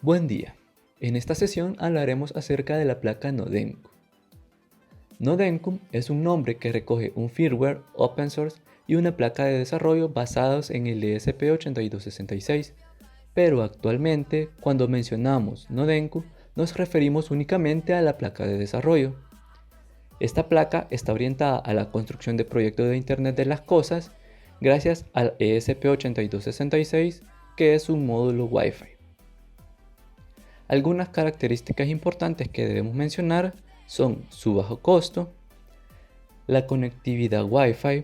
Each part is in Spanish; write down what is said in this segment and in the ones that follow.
Buen día. En esta sesión hablaremos acerca de la placa Nodenku. Nodenku es un nombre que recoge un firmware open source y una placa de desarrollo basados en el ESP8266, pero actualmente cuando mencionamos Nodenku nos referimos únicamente a la placa de desarrollo. Esta placa está orientada a la construcción de proyectos de Internet de las Cosas gracias al ESP8266, que es un módulo Wi-Fi. Algunas características importantes que debemos mencionar son su bajo costo, la conectividad Wi-Fi,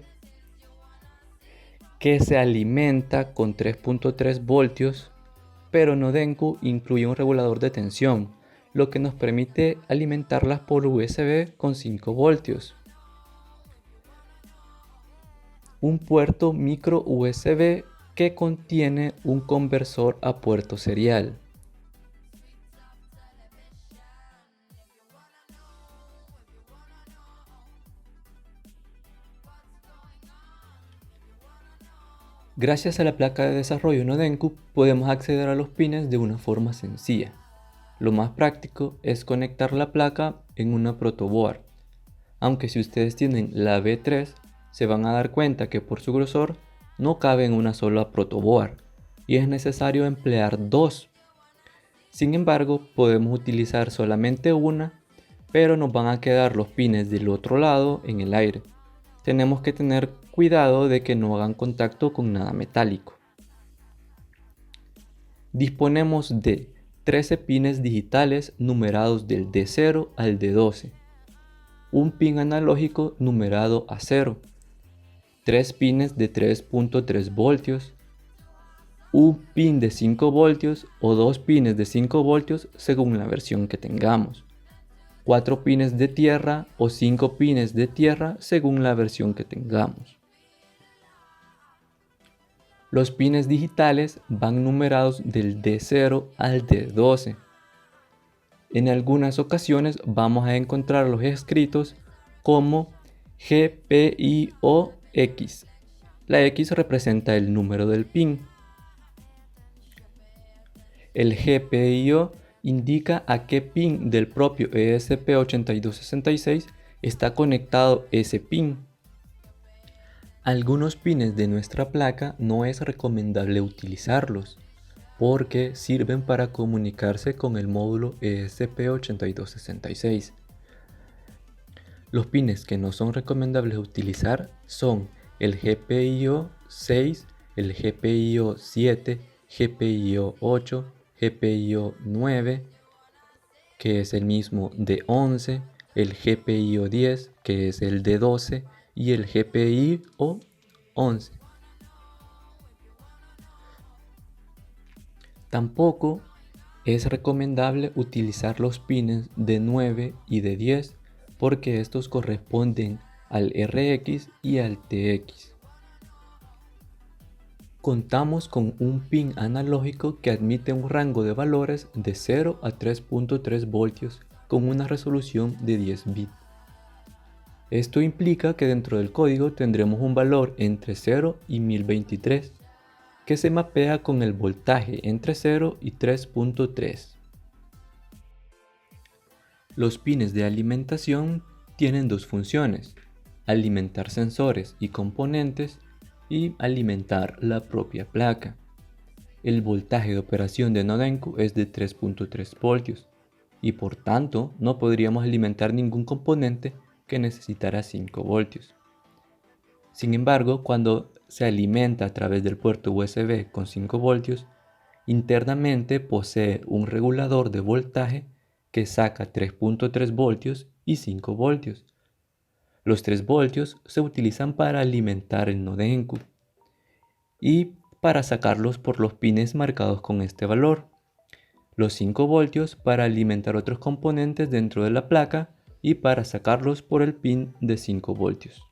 que se alimenta con 3.3 voltios, pero Nodenku incluye un regulador de tensión, lo que nos permite alimentarlas por USB con 5 voltios. Un puerto micro USB que contiene un conversor a puerto serial. Gracias a la placa de desarrollo Nodenku podemos acceder a los pines de una forma sencilla. Lo más práctico es conectar la placa en una protoboard, aunque si ustedes tienen la B3 se van a dar cuenta que por su grosor no cabe en una sola protoboard y es necesario emplear dos. Sin embargo, podemos utilizar solamente una, pero nos van a quedar los pines del otro lado en el aire. Tenemos que tener cuidado de que no hagan contacto con nada metálico. Disponemos de 13 pines digitales numerados del D0 al D12, un pin analógico numerado a 0, 3 pines de 3.3 voltios, un pin de 5 voltios o 2 pines de 5 voltios según la versión que tengamos, 4 pines de tierra o 5 pines de tierra según la versión que tengamos. Los pines digitales van numerados del D0 al D12. En algunas ocasiones vamos a encontrarlos escritos como GPIOX. La X representa el número del pin. El GPIO indica a qué pin del propio ESP8266 está conectado ese pin. Algunos pines de nuestra placa no es recomendable utilizarlos porque sirven para comunicarse con el módulo ESP8266. Los pines que no son recomendables utilizar son el GPIO 6, el GPIO 7, GPIO 8, GPIO 9, que es el mismo de 11, el GPIO 10, que es el de 12, y el GPIO 11. Tampoco es recomendable utilizar los pines de 9 y de 10 porque estos corresponden al RX y al TX. Contamos con un pin analógico que admite un rango de valores de 0 a 3.3 voltios con una resolución de 10 bits. Esto implica que dentro del código tendremos un valor entre 0 y 1023 que se mapea con el voltaje entre 0 y 3.3. Los pines de alimentación tienen dos funciones: alimentar sensores y componentes y alimentar la propia placa. El voltaje de operación de Nodenku es de 3.3 voltios y por tanto no podríamos alimentar ningún componente que necesitara 5 voltios. Sin embargo, cuando se alimenta a través del puerto USB con 5 voltios, internamente posee un regulador de voltaje que saca 3.3 voltios y 5 voltios. Los 3 voltios se utilizan para alimentar el Nodenku y para sacarlos por los pines marcados con este valor. Los 5 voltios para alimentar otros componentes dentro de la placa y para sacarlos por el pin de 5 voltios.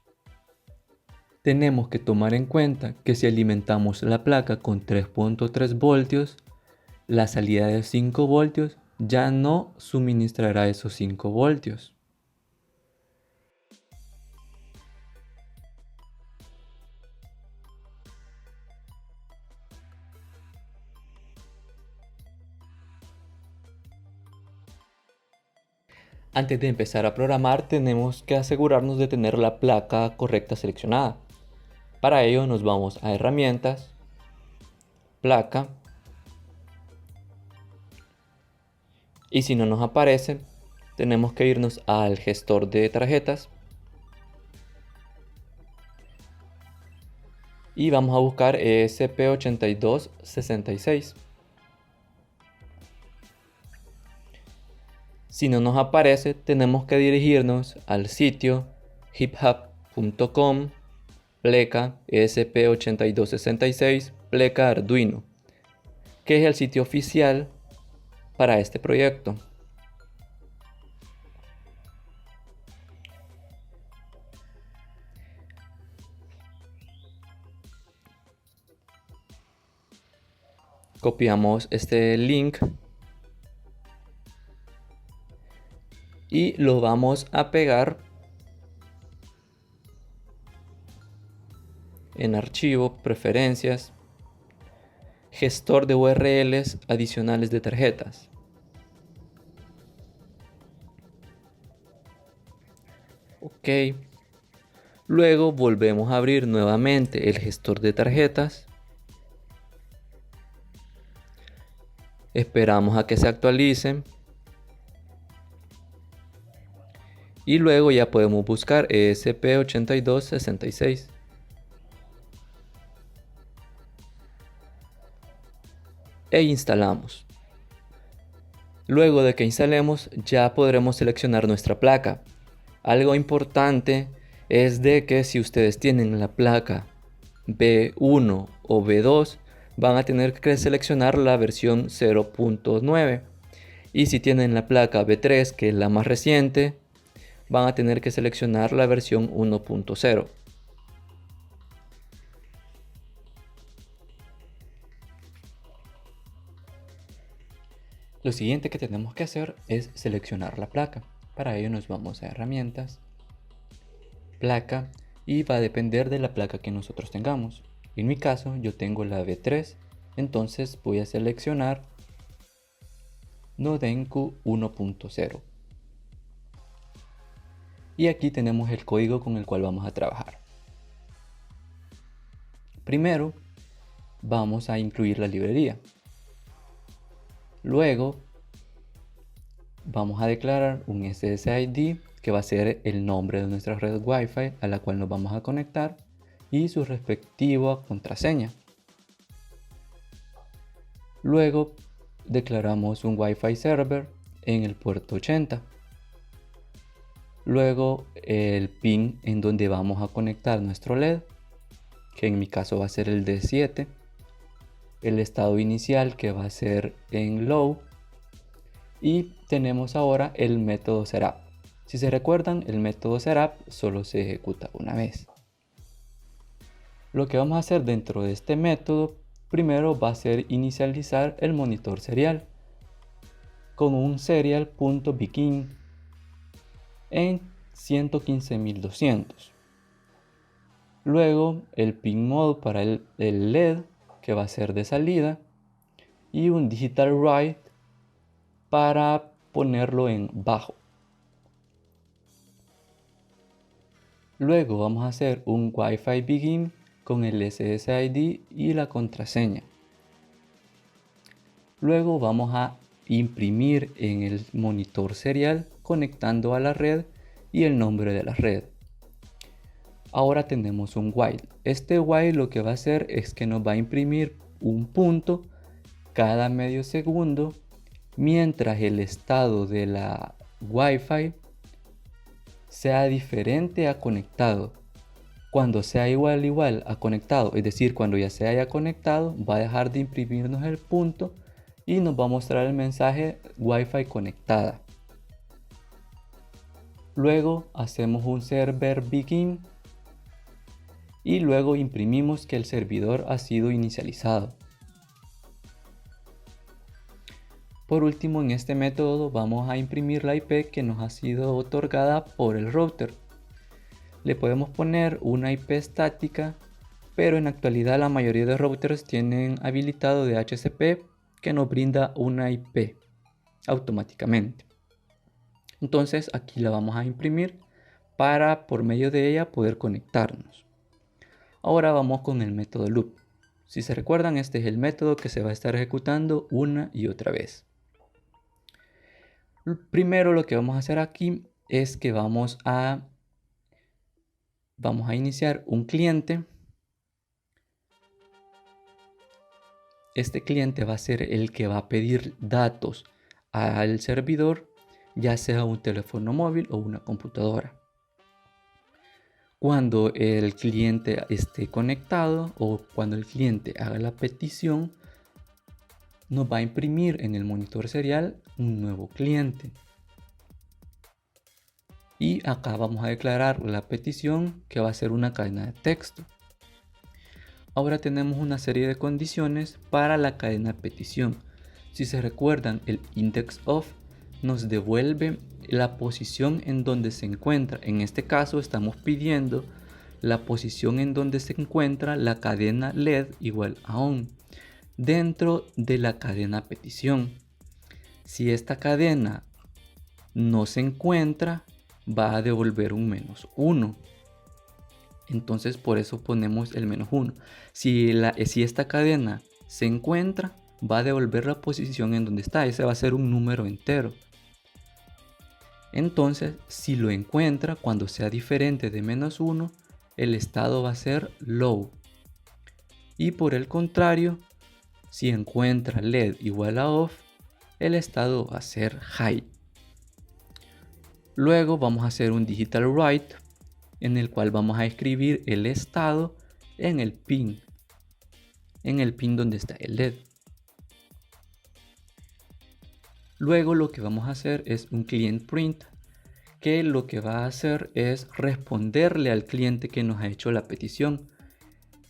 Tenemos que tomar en cuenta que si alimentamos la placa con 3.3 voltios, la salida de 5 voltios ya no suministrará esos 5 voltios. Antes de empezar a programar, tenemos que asegurarnos de tener la placa correcta seleccionada. Para ello nos vamos a herramientas, placa, y si no nos aparece, tenemos que irnos al gestor de tarjetas y vamos a buscar ESP8266. Si no nos aparece, tenemos que dirigirnos al sitio hiphop.com pleca ESP8266 pleca Arduino, que es el sitio oficial para este proyecto. Copiamos este link y lo vamos a pegar en archivo, preferencias, gestor de URLs adicionales de tarjetas. Ok. Luego volvemos a abrir nuevamente el gestor de tarjetas. Esperamos a que se actualicen. Y luego ya podemos buscar ESP8266. E instalamos. Luego de que instalemos, ya podremos seleccionar nuestra placa. Algo importante es de que si ustedes tienen la placa B1 o B2, van a tener que seleccionar la versión 0.9. Y si tienen la placa B3, que es la más reciente, van a tener que seleccionar la versión 1.0. Lo siguiente que tenemos que hacer es seleccionar la placa. Para ello nos vamos a herramientas, placa, y va a depender de la placa que nosotros tengamos. En mi caso yo tengo la B3, entonces voy a seleccionar Nodenku 1.0. Y aquí tenemos el código con el cual vamos a trabajar. Primero vamos a incluir la librería. Luego vamos a declarar un SSID que va a ser el nombre de nuestra red Wi-Fi a la cual nos vamos a conectar y su respectiva contraseña. Luego declaramos un Wi-Fi server en el puerto 80. Luego el pin en donde vamos a conectar nuestro LED, que en mi caso va a ser el D7. El estado inicial, que va a ser en low. Y tenemos ahora el método setup. Si se recuerdan, el método setup solo se ejecuta una vez. Lo que vamos a hacer dentro de este método primero va a ser inicializar el monitor serial con un serial.begin en 115.200. Luego el pin mode para el LED, que va a ser de salida, y un digital write para ponerlo en bajo. Luego vamos a hacer un Wi-Fi begin con el SSID y la contraseña. Luego vamos a imprimir en el monitor serial conectando a la red y el nombre de la red. Ahora tenemos un while. Este while lo que va a hacer es que nos va a imprimir un punto cada medio segundo mientras el estado de la Wi-Fi sea diferente a conectado. Cuando sea igual a conectado, es decir, cuando ya se haya conectado, va a dejar de imprimirnos el punto y nos va a mostrar el mensaje Wi-Fi conectada. Luego hacemos un server begin y luego imprimimos que el servidor ha sido inicializado. Por último, en este método vamos a imprimir la IP que nos ha sido otorgada por el router. Le podemos poner una IP estática, pero en la actualidad la mayoría de routers tienen habilitado DHCP que nos brinda una IP automáticamente. Entonces aquí la vamos a imprimir para por medio de ella poder conectarnos. Ahora vamos con el método loop. Si se recuerdan, este es el método que se va a estar ejecutando una y otra vez. Primero lo que vamos a hacer aquí es que vamos a iniciar un cliente. Este cliente va a ser el que va a pedir datos al servidor, ya sea un teléfono móvil o una computadora. Cuando el cliente esté conectado o cuando el cliente haga la petición, nos va a imprimir en el monitor serial un nuevo cliente. Y acá vamos a declarar la petición, que va a ser una cadena de texto. Ahora tenemos una serie de condiciones para la cadena de petición. Si se recuerdan, el index_of nos devuelve la posición en donde se encuentra. En este caso estamos pidiendo la posición en donde se encuentra la cadena LED igual a on dentro de la cadena petición. Si esta cadena no se encuentra, va a devolver un -1. Entonces por eso ponemos el -1. Si esta cadena se encuentra, va a devolver la posición en donde está. Ese va a ser un número entero. Entonces, si lo encuentra, cuando sea diferente de -1, el estado va a ser low. Y por el contrario, si encuentra LED igual a off, el estado va a ser high. Luego vamos a hacer un digital write, en el cual vamos a escribir el estado en el pin donde está el LED. Luego lo que vamos a hacer es un client print, que lo que va a hacer es responderle al cliente que nos ha hecho la petición.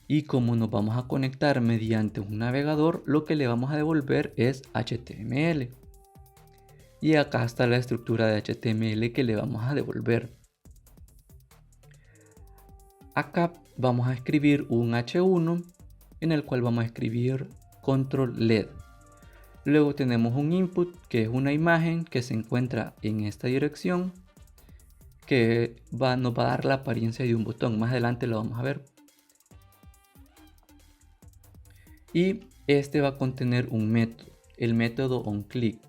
Y como nos vamos a conectar mediante un navegador, lo que le vamos a devolver es HTML. Y acá está la estructura de HTML que le vamos a devolver. Acá vamos a escribir un H1 en el cual vamos a escribir control LED. Luego tenemos un input, que es una imagen que se encuentra en esta dirección, que nos va a dar la apariencia de un botón. Más adelante lo vamos a ver. Y este va a contener un método, el método onClick.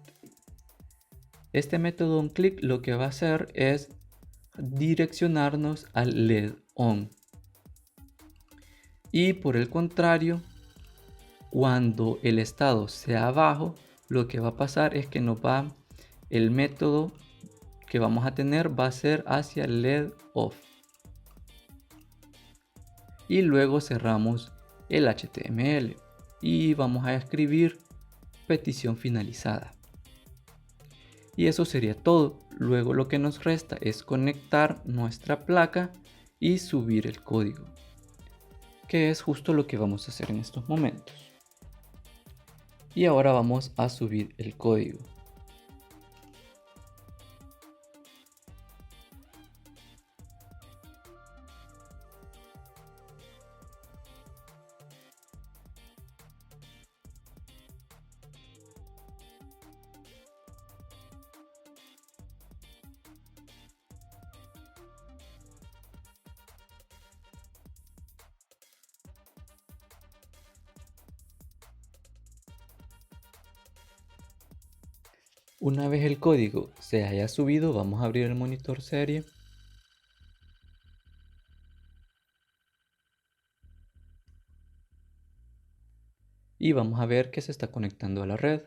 Este método onClick lo que va a hacer es direccionarnos al LED on. Y por el contrario, cuando el estado sea bajo, lo que va a pasar es que el método que vamos a tener va a ser hacia LED off. Y luego cerramos el HTML y vamos a escribir petición finalizada. Y eso sería todo. Luego lo que nos resta es conectar nuestra placa y subir el código, que es justo lo que vamos a hacer en estos momentos. Y ahora vamos a subir el código. Una vez el código se haya subido, vamos a abrir el monitor serie. Y vamos a ver que se está conectando a la red.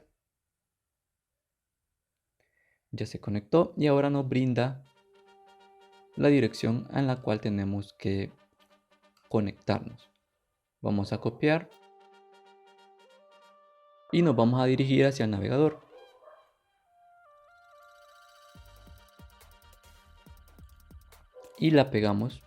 Ya se conectó y ahora nos brinda la dirección en la cual tenemos que conectarnos. Vamos a copiar y nos vamos a dirigir hacia el navegador. Y la pegamos.